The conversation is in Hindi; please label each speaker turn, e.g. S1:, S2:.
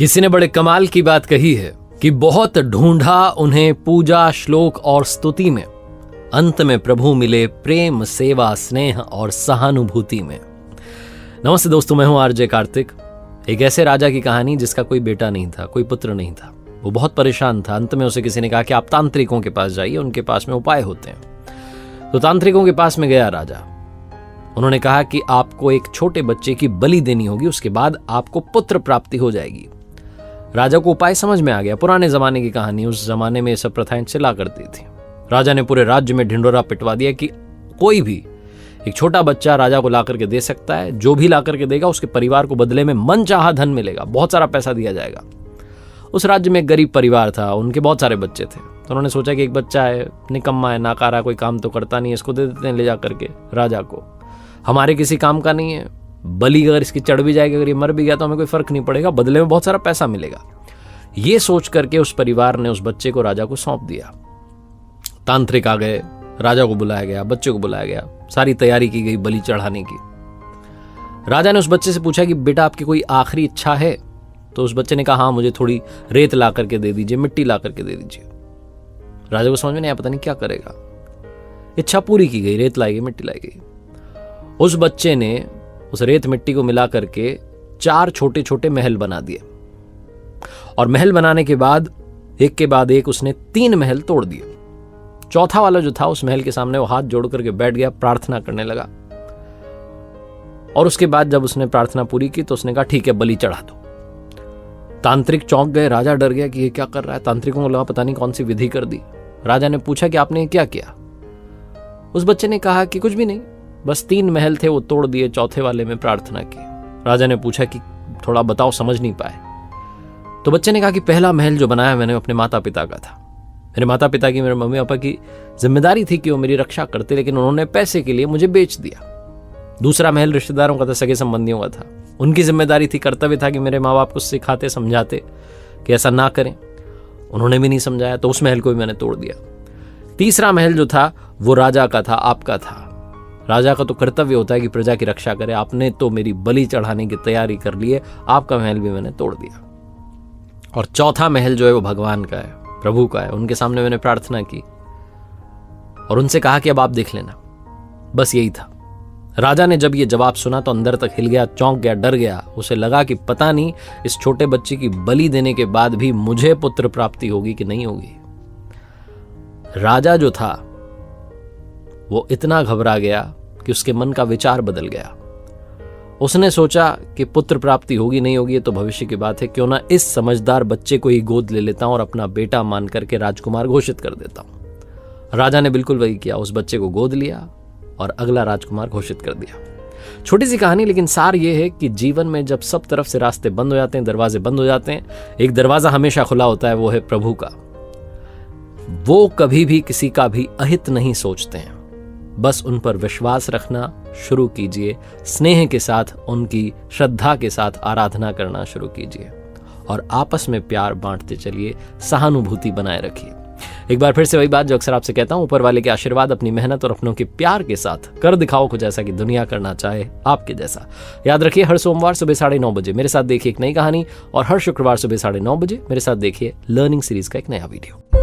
S1: किसी ने बड़े कमाल की बात कही है कि बहुत ढूंढा उन्हें पूजा श्लोक और स्तुति में, अंत में प्रभु मिले प्रेम सेवा स्नेह और सहानुभूति में। नमस्ते दोस्तों, मैं हूं आरजे कार्तिक। एक ऐसे राजा की कहानी जिसका कोई बेटा नहीं था, कोई पुत्र नहीं था। वो बहुत परेशान था। अंत में उसे किसी ने कहा कि आप तांत्रिकों के पास जाइए, उनके पास में उपाय होते हैं। तो तांत्रिकों के पास में गया राजा। उन्होंने कहा कि आपको एक छोटे बच्चे की बलि देनी होगी, उसके बाद आपको पुत्र प्राप्ति हो जाएगी। राजा को उपाय समझ में आ गया। पुराने जमाने की कहानी, उस जमाने में ये सब प्रथाएं चला करती थी। राजा ने पूरे राज्य में ढिंडोरा पिटवा दिया कि कोई भी एक छोटा बच्चा राजा को ला करके दे सकता है। जो भी ला करके देगा उसके परिवार को बदले में मनचाहा धन मिलेगा, बहुत सारा पैसा दिया जाएगा। उस राज्य में एक गरीब परिवार था, उनके बहुत सारे बच्चे थे। तो उन्होंने सोचा कि एक बच्चा है, निकम्मा है, नाकारा, कोई काम तो करता नहीं है, इसको दे देते हैं ले जा करके राजा को। हमारे किसी काम का नहीं है, बलि अगर इसकी चढ़ भी जाएगी, अगर ये मर भी गया तो हमें कोई फर्क नहीं पड़ेगा, बदले में बहुत सारा पैसा मिलेगा। ये सोच करके उस परिवार ने उस बच्चे को राजा को सौंप दिया। तांत्रिक आ गए, राजा को बुलाया गया, बच्चे को बुलाया गया, सारी तैयारी की गई बलि चढ़ाने की। राजा ने उस बच्चे से पूछा कि बेटा आपकी कोई आखिरी इच्छा है? तो उस बच्चे ने कहा हाँ, मुझे थोड़ी रेत ला करके दे दीजिए, मिट्टी ला करके दे दीजिए। राजा को समझ में नहीं आया, पता नहीं क्या करेगा। इच्छा पूरी की गई, रेत लाई गई, मिट्टी लाई गई। उस बच्चे ने उस रेत मिट्टी को मिला करके 4 छोटे छोटे महल बना दिए, और महल बनाने के बाद एक के बाद एक उसने 3 महल तोड़ दिए। चौथा वाला जो था, उस महल के सामने वो हाथ जोड़ करके बैठ गया, प्रार्थना करने लगा। और उसके बाद जब उसने प्रार्थना पूरी की तो उसने कहा ठीक है, बलि चढ़ा दो। तांत्रिक चौंक गए, राजा डर गया कि ये क्या कर रहा है। तांत्रिकों को लगा पता नहीं कौन सी विधि कर दी। राजा ने पूछा कि आपने क्या किया? उस बच्चे ने कहा कि कुछ भी नहीं, बस 3 महल थे वो तोड़ दिए, चौथे वाले में प्रार्थना की। राजा ने पूछा कि थोड़ा बताओ, समझ नहीं पाए। तो बच्चे ने कहा कि पहला महल जो बनाया मैंने अपने माता पिता का था। मेरे माता पिता की, मेरे मम्मी पापा की जिम्मेदारी थी कि वो मेरी रक्षा करते, लेकिन उन्होंने पैसे के लिए मुझे बेच दिया। दूसरा महल रिश्तेदारों का था, सगे संबंधियों का था। उनकी जिम्मेदारी थी, कर्तव्य था कि मेरे माँ बाप को सिखाते समझाते कि ऐसा ना करें। उन्होंने भी नहीं समझाया, तो उस महल को भी मैंने तोड़ दिया। तीसरा महल जो था वो राजा का था, आपका था। राजा का तो कर्तव्य होता है कि प्रजा की रक्षा करे। आपने तो मेरी बलि चढ़ाने की तैयारी कर ली है, आपका महल भी मैंने तोड़ दिया। और चौथा महल जो है वो भगवान का है, प्रभु का है। उनके सामने मैंने प्रार्थना की और उनसे कहा कि अब आप देख लेना। बस यही था। राजा ने जब ये जवाब सुना तो अंदर तक हिल गया, चौंक गया, डर गया। उसे लगा कि पता नहीं इस छोटे बच्चे की बलि देने के बाद भी मुझे पुत्र प्राप्ति होगी कि नहीं होगी। राजा जो था वो इतना घबरा गया कि उसके मन का विचार बदल गया। उसने सोचा कि पुत्र प्राप्ति होगी नहीं होगी ये तो भविष्य की बात है, क्यों ना इस समझदार बच्चे को ही गोद ले लेता हूं और अपना बेटा मान करके राजकुमार घोषित कर देता हूं। राजा ने बिल्कुल वही किया, उस बच्चे को गोद लिया और अगला राजकुमार घोषित कर दिया। छोटी सी कहानी, लेकिन सार ये है कि जीवन में जब सब तरफ से रास्ते बंद हो जाते हैं, दरवाजे बंद हो जाते हैं, एक दरवाजा हमेशा खुला होता है, वो है प्रभु का। वो कभी भी किसी का भी अहित नहीं सोचते हैं। बस उन पर विश्वास रखना शुरू कीजिए, स्नेह के साथ, उनकी श्रद्धा के साथ आराधना करना शुरू कीजिए और आपस में प्यार बांटते चलिए, सहानुभूति बनाए रखिए। एक बार फिर से वही बात जो अक्सर आपसे कहता हूं, ऊपर वाले के आशीर्वाद, अपनी मेहनत और अपनों के प्यार के साथ कर दिखाओ कुछ ऐसा कि दुनिया करना चाहे आपके जैसा। याद रखिए, हर सोमवार सुबह 9:30 बजे मेरे साथ देखिए एक नई कहानी, और हर शुक्रवार सुबह 9:30 बजे मेरे साथ देखिए लर्निंग सीरीज का एक नया वीडियो।